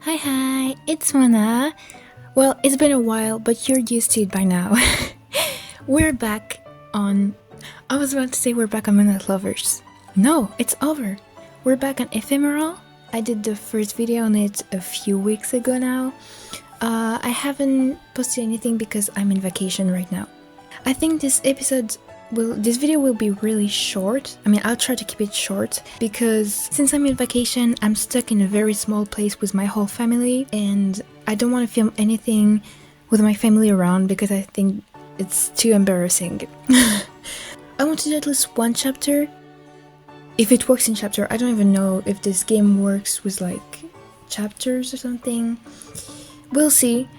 Hi, it's Mana. Well, it's been a while, but you're used to it by now. We're back on. I was about to say we're back on Midnight Lovers. No, it's over. We're back on Ephemeral. I did the first video on it a few weeks ago now. I haven't posted anything because I'm in vacation right now. I think this video will be really short. I mean, I'll try to keep it short because since I'm in vacation, I'm stuck in a very small place with my whole family and I don't want to film anything with my family around because I think it's too embarrassing. I want to do at least one chapter. If it works in chapter, I don't even know if this game works with like chapters or something. We'll see.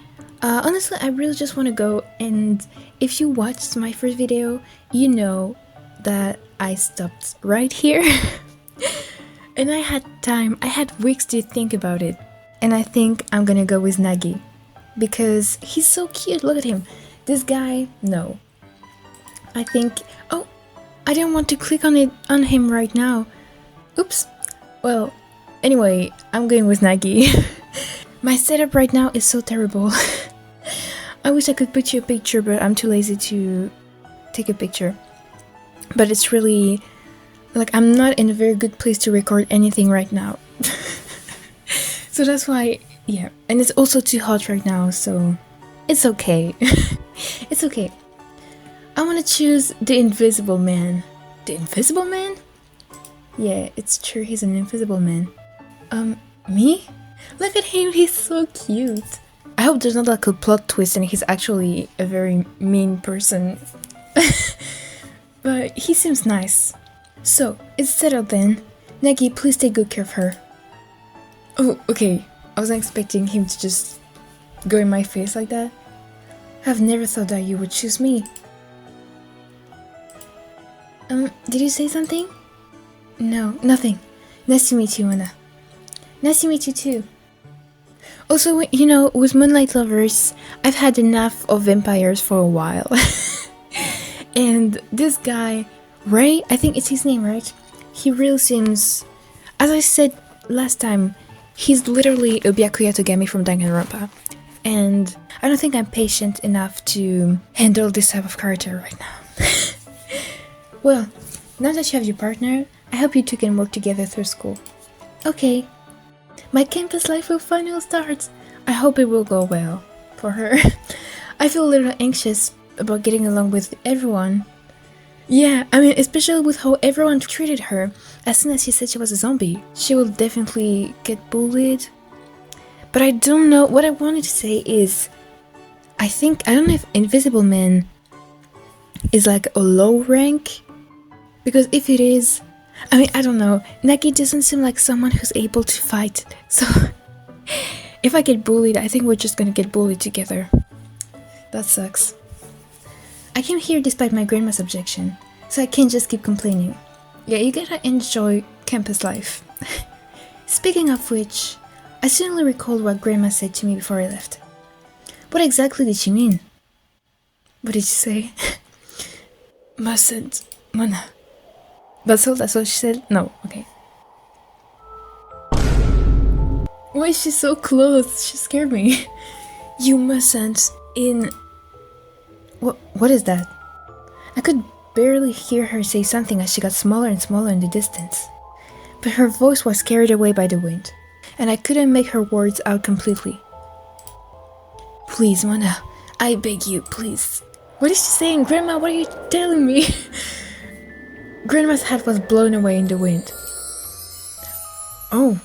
Honestly, I really just want to go, and if you watched my first video, you know that I stopped right here. And I had weeks to think about it. And I think I'm gonna go with Nagi. Because he's so cute, look at him. This guy, no. I think, oh, I didn't want to click on him right now. Oops. Well, anyway, I'm going with Nagi. My setup right now is so terrible. I wish I could put you a picture, but I'm too lazy to take a picture. But it's really, like, I'm not in a very good place to record anything right now. So that's why, yeah. And it's also too hot right now, so it's okay. It's okay. I want to choose the Invisible Man. The Invisible Man? Yeah, it's true, he's an invisible man. Me? Look at him, he's so cute. I hope there's not like a plot twist and he's actually a very mean person. But he seems nice. So, it's settled then. Nagi, please take good care of her. Oh, okay. I wasn't expecting him to just go in my face like that. I've never thought that you would choose me. Did you say something? No, nothing. Nice to meet you, Anna. Nice to meet you too. Also, you know, with Moonlight Lovers, I've had enough of vampires for a while. And this guy, Ray, I think it's his name, right? He really seems, as I said last time, he's literally a Byakuya Togami from Danganronpa. And I don't think I'm patient enough to handle this type of character right now. Well, now that you have your partner, I hope you two can work together through school. Okay. My campus life will finally start. I hope it will go well for her. I feel a little anxious about getting along with everyone. Yeah, I mean, especially with how everyone treated her. As soon as she said she was a zombie, she will definitely get bullied. But I don't know, what I wanted to say is, I don't know if Invisible Man is like a low rank. Because if it is, I mean, I don't know. Nagi doesn't seem like someone who's able to fight. So, if I get bullied, I think we're just gonna get bullied together. That sucks. I came here despite my grandma's objection, so I can't just keep complaining. Yeah, you gotta enjoy campus life. Speaking of which, I suddenly recalled what grandma said to me before I left. What exactly did she mean? What did she say? Mustn't, Mana. That's all she said? No, okay. Why is she so close? She scared me. You mustn't What is that? I could barely hear her say something as she got smaller and smaller in the distance. But her voice was carried away by the wind, and I couldn't make her words out completely. Please, Mana, I beg you, please. What is she saying? Grandma, what are you telling me? Grandma's hat was blown away in the wind. Oh.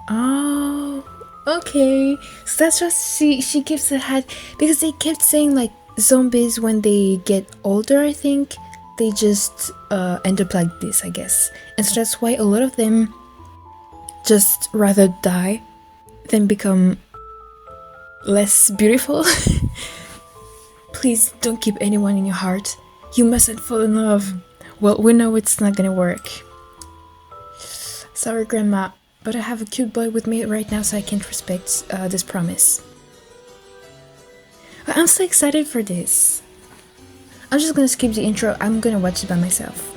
Oh, okay. So that's what she gives the hat, because they kept saying like zombies when they get older, I think, they just end up like this, I guess. And so that's why a lot of them just rather die than become less beautiful. Please don't keep anyone in your heart. You mustn't fall in love. Well, we know it's not gonna work. Sorry, Grandma, but I have a cute boy with me right now, so I can't respect this promise. I'm so excited for this. I'm just gonna skip the intro. I'm gonna watch it by myself.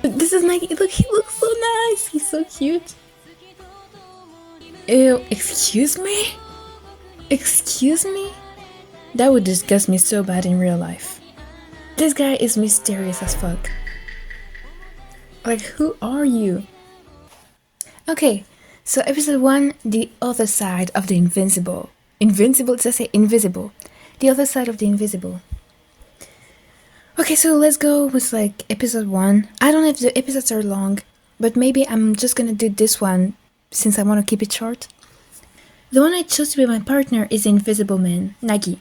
This is Nagi. Look, he looks so nice. He's so cute. Ew, excuse me? Excuse me? That would disgust me so bad in real life. This guy is mysterious as fuck. Like, who are you? Okay, so episode 1, the other side of the invincible. Invincible? Does I say invisible? The other side of the invisible. Okay, so let's go with like episode 1. I don't know if the episodes are long, but maybe I'm just gonna do this one since I want to keep it short. The one I chose to be my partner is the invisible man, Nagi.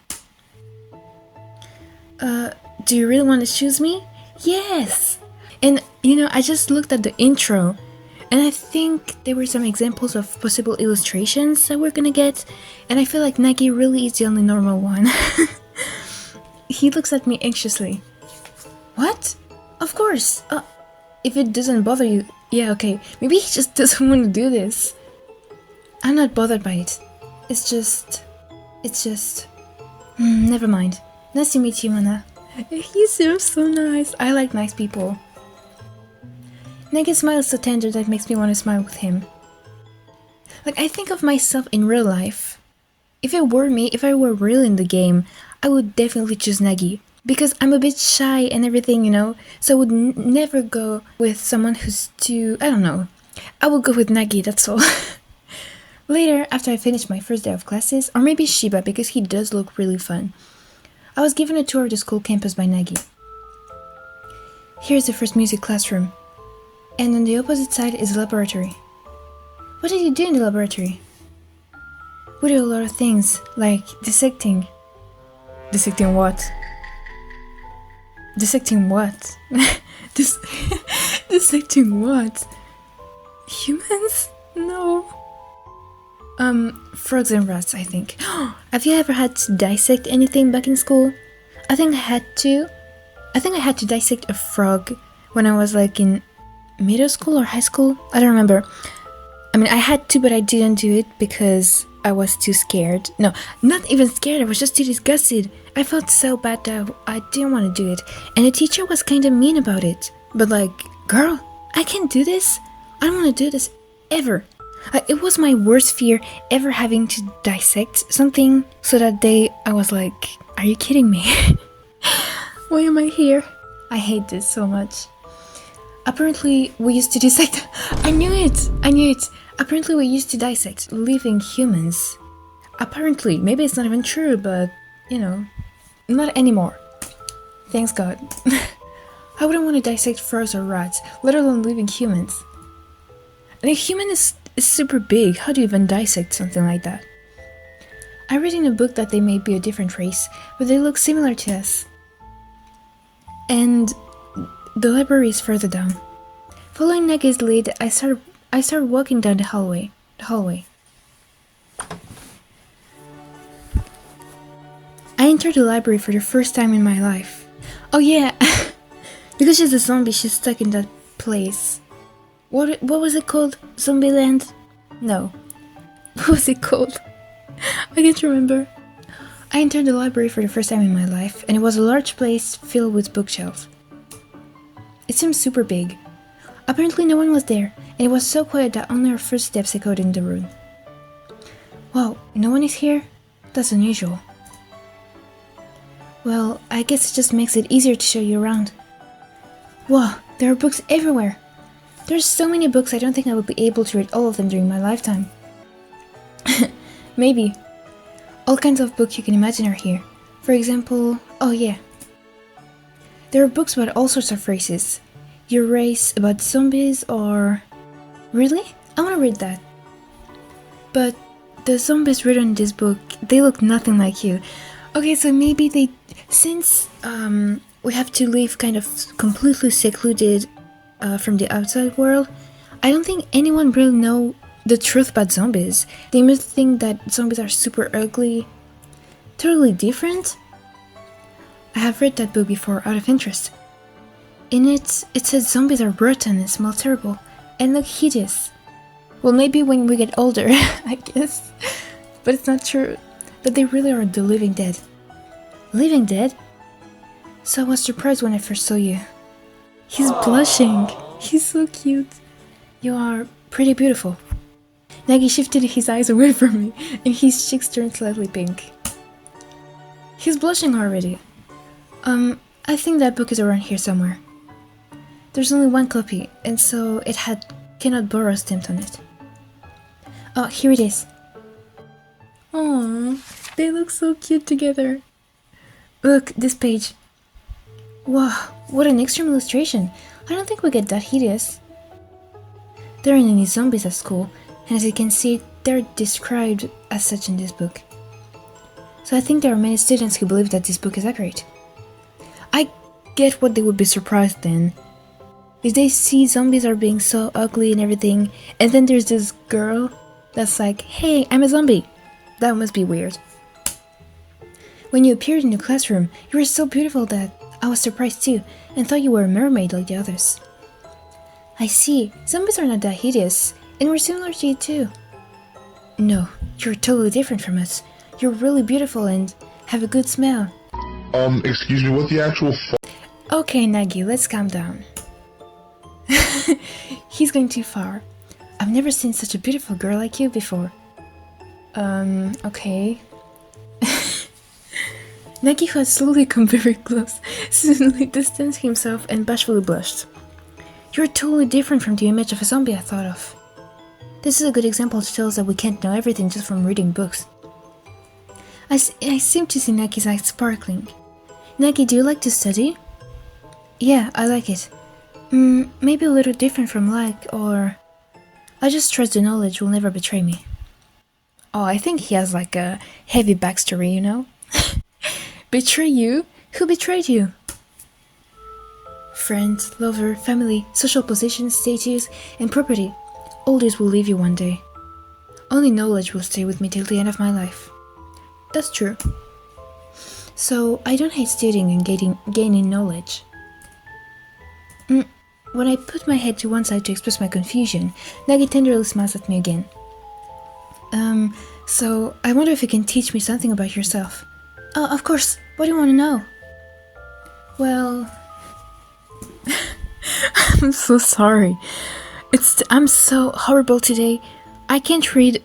Do you really want to choose me? Yes! And you know, I just looked at the intro, and I think there were some examples of possible illustrations that we're gonna get, and I feel like Nagi really is the only normal one. He looks at me anxiously. What? Of course! If it doesn't bother you, yeah, okay. Maybe he just doesn't want to do this. I'm not bothered by it. It's just... never mind. Nice to meet you, Mana. He seems so nice. I like nice people. Nagi's smile is so tender that makes me want to smile with him. Like, I think of myself in real life. If it were me, if I were real in the game, I would definitely choose Nagi. Because I'm a bit shy and everything, you know? So I would never go with someone who's too... I don't know. I would go with Nagi, that's all. Later, after I finished my first day of classes, or maybe Shiba, because he does look really fun, I was given a tour of the school campus by Nagi. Here's the first music classroom. And on the opposite side is the laboratory. What did you do in the laboratory? We do a lot of things, like dissecting. Dissecting what? Dissecting what? Dissecting what? Humans? No. Frogs and rats, I think. Have you ever had to dissect anything back in school? I think I had to. I think I had to dissect a frog when I was like in middle school or high school. I don't remember. I mean, I had to, but I didn't do it because I was too scared. No, not even scared. I was just too disgusted. I felt so bad that I didn't want to do it. And the teacher was kind of mean about it. But like, girl, I can't do this. I don't want to do this ever. It was my worst fear ever having to dissect something. So that day I was like, are you kidding me? Why am I here? I hate this so much. Apparently we used to dissect... I knew it! Apparently we used to dissect living humans. Apparently, maybe it's not even true, but, you know, not anymore. Thanks God. I wouldn't want to dissect frogs or rats, let alone living humans. And a human is super big. How do you even dissect something like that? I read in a book that they may be a different race, but they look similar to us. And the library is further down. Following Nagi's lead, I started walking down the hallway. I entered the library for the first time in my life. Oh yeah, because she's a zombie, she's stuck in that place. What was it called? Zombieland? No. What was it called? I can't remember. I entered the library for the first time in my life, and it was a large place filled with bookshelves. It seemed super big. Apparently no one was there, and it was so quiet that only our footsteps echoed in the room. Wow, no one is here? That's unusual. Well, I guess it just makes it easier to show you around. Wow, there are books everywhere. There's so many books I don't think I would be able to read all of them during my lifetime. Maybe. All kinds of books you can imagine are here. For example, oh yeah. There are books about all sorts of races. Your race about zombies or... Really? I want to read that. But the zombies written in this book, they look nothing like you. Okay, so maybe they... Since we have to live kind of completely secluded from the outside world, I don't think anyone really know the truth about zombies. They must think that zombies are super ugly, totally different. I have read that book before out of interest. In it, it says zombies are rotten and smell terrible, and look hideous. Well, maybe when we get older, I guess. But it's not true. That they really are the living dead. Living dead? So I was surprised when I first saw you. He's blushing. He's so cute. You are pretty beautiful. Nagi shifted his eyes away from me, and his cheeks turned slightly pink. He's blushing already. I think that book is around here somewhere. There's only one copy, and so it had cannot borrow stamped on it. Oh, here it is. Aww, they look so cute together. Look, this page. Wow, what an extreme illustration. I don't think we get that hideous. There aren't any zombies at school, and as you can see, they're described as such in this book. So I think there are many students who believe that this book is accurate. I get what they would be surprised then. If they see zombies are being so ugly and everything, and then there's this girl that's like, hey, I'm a zombie. That must be weird. When you appeared in the classroom, you were so beautiful that I was surprised too, and thought you were a mermaid like the others. I see, zombies are not that hideous, and we're similar to you too. No, you're totally different from us. You're really beautiful and have a good smell. Excuse me, what the actual Okay, Nagi, let's calm down. He's going too far. I've never seen such a beautiful girl like you before. Okay. Nagi, who had slowly come very close, suddenly distanced himself and bashfully blushed. You're totally different from the image of a zombie I thought of. This is a good example to tell us that we can't know everything just from reading books. I seem to see Nagi's eyes sparkling. Nagi, do you like to study? Yeah, I like it. Maybe a little different from or... I just trust the knowledge will never betray me. Oh, I think he has like a heavy backstory, you know? Betray you? Who betrayed you? Friends, lover, family, social position, status, and property. All this will leave you one day. Only knowledge will stay with me till the end of my life. That's true. So, I don't hate studying and gaining knowledge. When I put my head to one side to express my confusion, Nagi tenderly smiles at me again. So I wonder if you can teach me something about yourself. Oh, of course. What do you want to know? Well... I'm so sorry. I'm so horrible today. I can't read,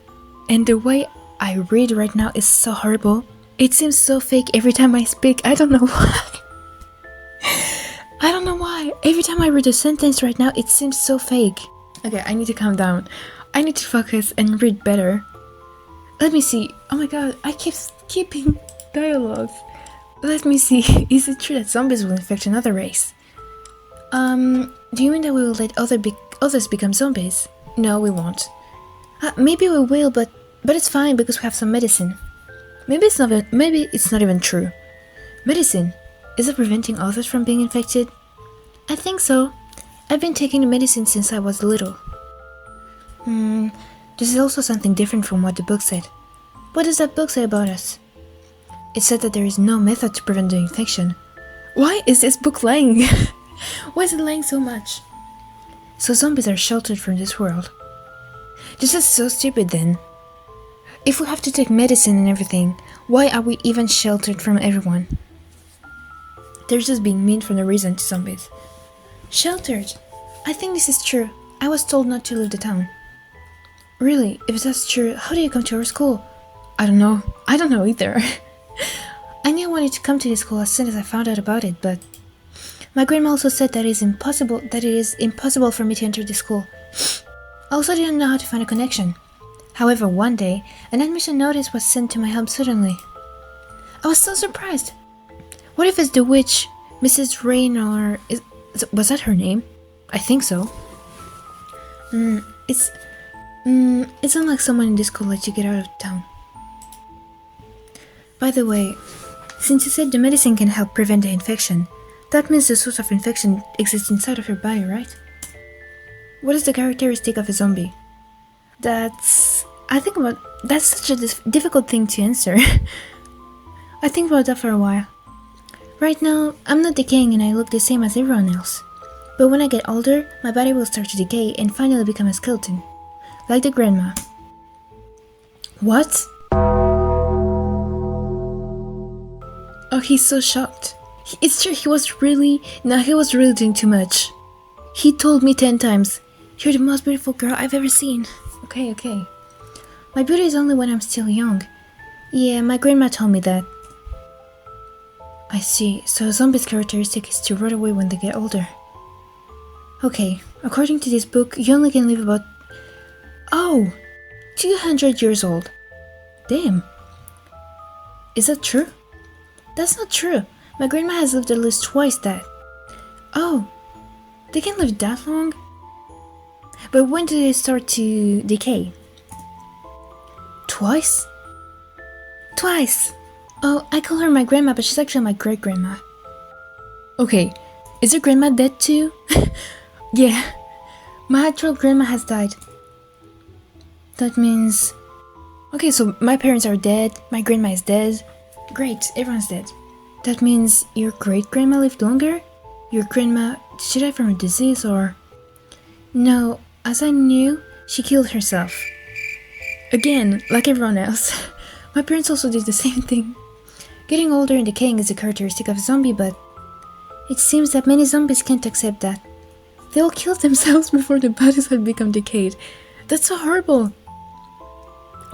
and the way I read right now is so horrible. It seems so fake every time I speak. I don't know why. I don't know why. Every time I read a sentence right now, it seems so fake. Okay, I need to calm down. I need to focus and read better. Let me see. Oh my god, I keep skipping dialogues. Let me see. Is it true that zombies will infect another race? Do you mean that we will let others become zombies? No, we won't. Maybe we will, but it's fine because we have some medicine. Maybe it's not even true. Medicine? Is it preventing others from being infected? I think so. I've been taking the medicine since I was little. This is also something different from what the book said. What does that book say about us? It said that there is no method to prevent the infection. Why is this book lying? Why is it lying so much? So zombies are sheltered from this world. This is so stupid then. If we have to take medicine and everything, why are we even sheltered from everyone? They're just being mean for no reason to zombies. Sheltered? I think this is true. I was told not to leave the town. Really? If that's true, how do you come to our school? I don't know. I don't know either. I knew I wanted to come to this school as soon as I found out about it, but... My grandma also said that it is impossible for me to enter this school. I also didn't know how to find a connection. However, one day, an admission notice was sent to my home suddenly. I was so surprised. What if it's the witch, Mrs. Rain, or... was that her name? I think so. It's unlike someone in this school let you get out of town. By the way, since you said the medicine can help prevent the infection, that means the source of infection exists inside of your body, right? What is the characteristic of a zombie? That's such a difficult thing to answer. I think about that for a while. Right now, I'm not decaying and I look the same as everyone else. But when I get older, my body will start to decay and finally become a skeleton. Like the grandma. What? Oh, he's so shocked. It's true, he was really doing too much. He told me 10 times, "You're the most beautiful girl I've ever seen." Okay. My beauty is only when I'm still young. Yeah, my grandma told me that. I see, so a zombie's characteristic is to rot away when they get older. Okay, according to this book, you only can live about... Oh! 200 years old. Damn. Is that true? That's not true. My grandma has lived at least twice that. Oh, they can live that long? But when do they start to decay? Twice? Twice! Oh, I call her my grandma, but she's actually my great-grandma. Okay, is your grandma dead too? Yeah, my actual grandma has died. That means... Okay, so my parents are dead, my grandma is dead. Great, everyone's dead. That means your great-grandma lived longer? Your grandma, did she die from a disease or... No, as I knew, she killed herself. Again, like everyone else. My parents also did the same thing. Getting older and decaying is a characteristic of a zombie, but it seems that many zombies can't accept that. They all killed themselves before their bodies had become decayed. That's so horrible.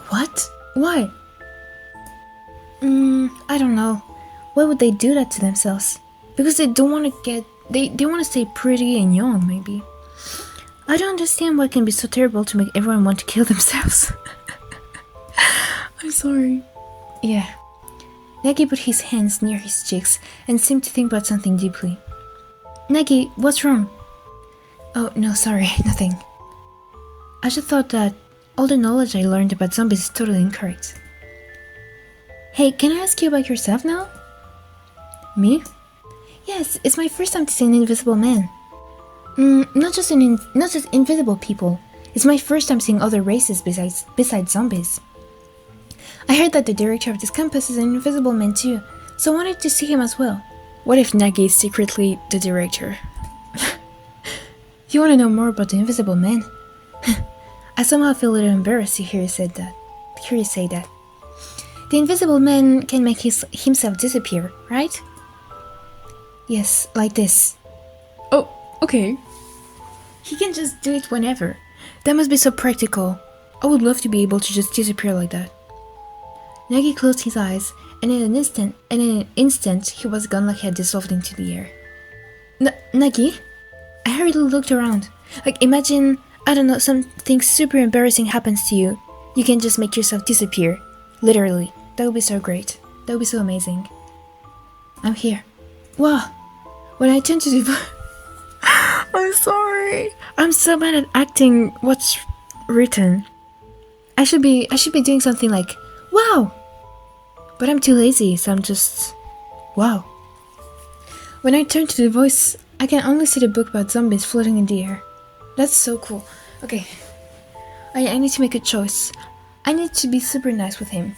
What? Why? I don't know. Why would they do that to themselves? Because they don't want to get... They want to stay pretty and young, maybe. I don't understand why it can be so terrible to make everyone want to kill themselves. I'm sorry. Yeah. Nagi put his hands near his cheeks and seemed to think about something deeply. Nagi, what's wrong? Oh, no, sorry, nothing. I just thought that all the knowledge I learned about zombies is totally incorrect. Hey, can I ask you about yourself now? Me? Yes, it's my first time to see an invisible man. Not just invisible people. It's my first time seeing other races besides zombies. I heard that the director of this campus is an invisible man too, so I wanted to see him as well. What if Nagi is secretly the director? You want to know more about the invisible man? I somehow feel a little embarrassed to hear you say that. The invisible man can make himself disappear, right? Yes, like this. Oh, okay. He can just do it whenever. That must be so practical. I would love to be able to just disappear like that. Nagi closed his eyes, and in an instant, he was gone like he had dissolved into the air. Nagi? I hurriedly looked around. Like, imagine, I don't know, something super embarrassing happens to you. You can just make yourself disappear. Literally. That would be so great. That would be so amazing. I'm here. Wow. When I turned to the... I'm sorry. I'm so bad at acting what's written. I should be doing something like, wow. But I'm too lazy, so I'm just... wow. When I turn to the voice, I can only see the book about zombies floating in the air. That's so cool. Okay. I need to make a choice. I need to be super nice with him.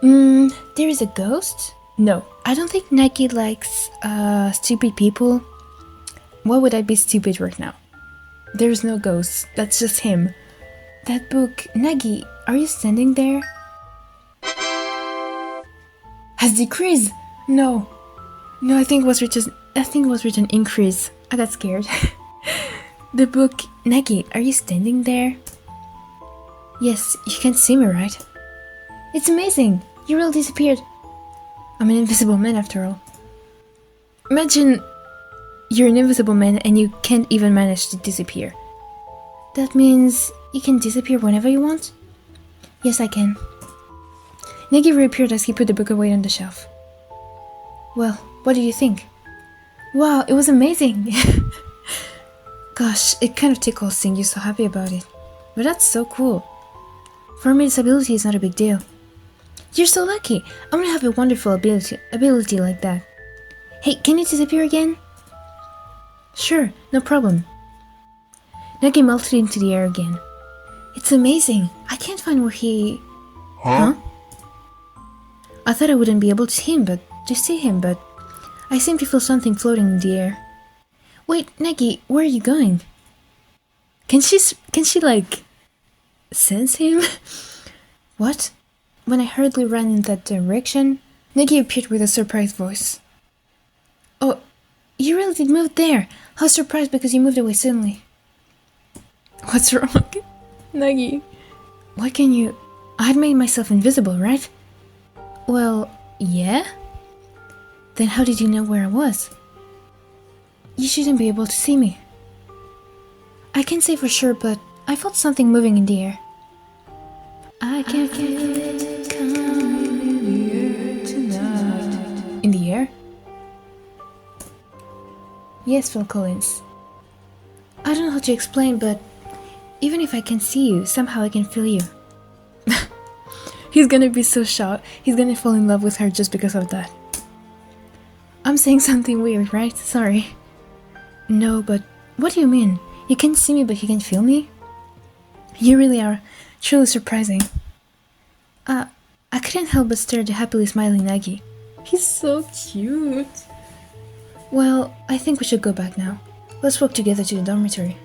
There is a ghost? No, I don't think Nagi likes, stupid people. Why would I be stupid right now? There's no ghost, that's just him. That book, Nagi, are you standing there? Has decreased? No. No, I think it was written increase. I got scared. The book, Nagi, are you standing there? Yes, you can see me, right? It's amazing! You really disappeared. I'm an invisible man after all. Imagine you're an invisible man and you can't even manage to disappear. That means you can disappear whenever you want? Yes, I can. Nagi reappeared as he put the book away on the shelf. Well, what do you think? Wow, it was amazing! Gosh, it kind of tickles seeing you so happy about it. But that's so cool. For me, disability is not a big deal. You're so lucky. I'm gonna have a wonderful ability like that. Hey, can you disappear again? Sure, no problem. Nagi melted into the air again. It's amazing. I can't find where he... Huh? I thought I wouldn't be able to see him, but I seem to feel something floating in the air. Wait, Nagi, where are you going? Can she like sense him? What? When I hurriedly ran in that direction, Nagi appeared with a surprised voice. Oh, you really did move there. How surprised because you moved away suddenly. What's wrong? Nagi. Why can you... I had made myself invisible, right? Well, yeah? Then how did you know where I was? You shouldn't be able to see me. I can't say for sure, but I felt something moving in the air. I can feel it coming in the air tonight. In the air? Yes, Phil Collins. I don't know how to explain, but even if I can see you, somehow I can feel you. He's gonna be so shocked. He's gonna fall in love with her just because of that. I'm saying something weird, right? Sorry. No, but what do you mean? You can see me, but you can feel me? You really are truly surprising. I couldn't help but stare at the happily smiling Nagi. He's so cute. Well, I think we should go back now. Let's walk together to the dormitory.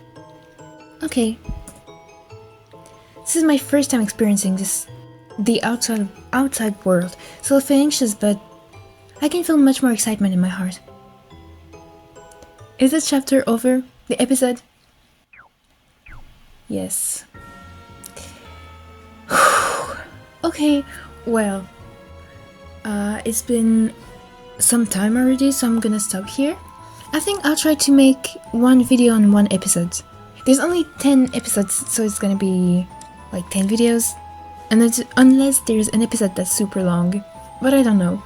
Okay. This is my first time experiencing the outside world, so I feel anxious, but I can feel much more excitement in my heart. Is this chapter over? The episode? Yes. Okay, well, it's been some time already, so I'm gonna stop here. I think I'll try to make one video on one episode. There's only 10 episodes, so it's gonna be like 10 videos. Unless there's an episode that's super long, but I don't know.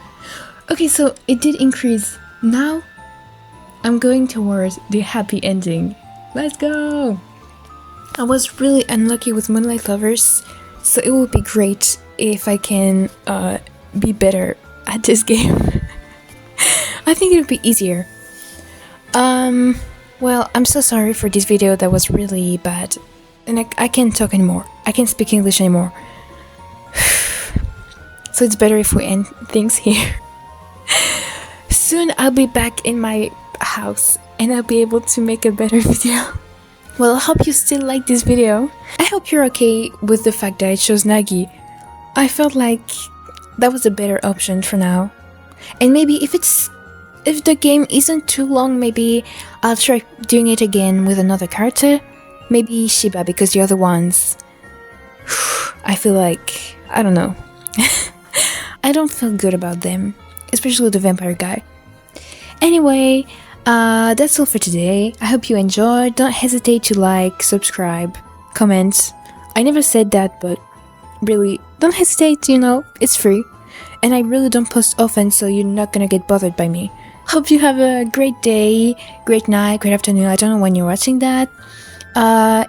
Okay, so it did increase. Now, I'm going towards the happy ending. Let's go! I was really unlucky with Moonlight Lovers, so it would be great if I can be better at this game. I think it would be easier. Well, I'm so sorry for this video that was really bad. And I can't talk anymore. I can't speak English anymore. So it's better if we end things here. Soon I'll be back in my house and I'll be able to make a better video. Well, I hope you still like this video. I hope you're okay with the fact that I chose Nagi. I felt like that was a better option for now. And maybe if the game isn't too long, maybe I'll try doing it again with another character. Maybe Shiba, because the other ones, I feel like, I don't know. I don't feel good about them, especially the vampire guy. Anyway, that's all for today. I hope you enjoyed. Don't hesitate to like, subscribe, comment. I never said that, but really, don't hesitate, it's free. And I really don't post often, so you're not gonna get bothered by me. Hope you have a great day, great night, great afternoon. I don't know when you're watching that.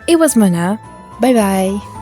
It was Mona. Bye bye.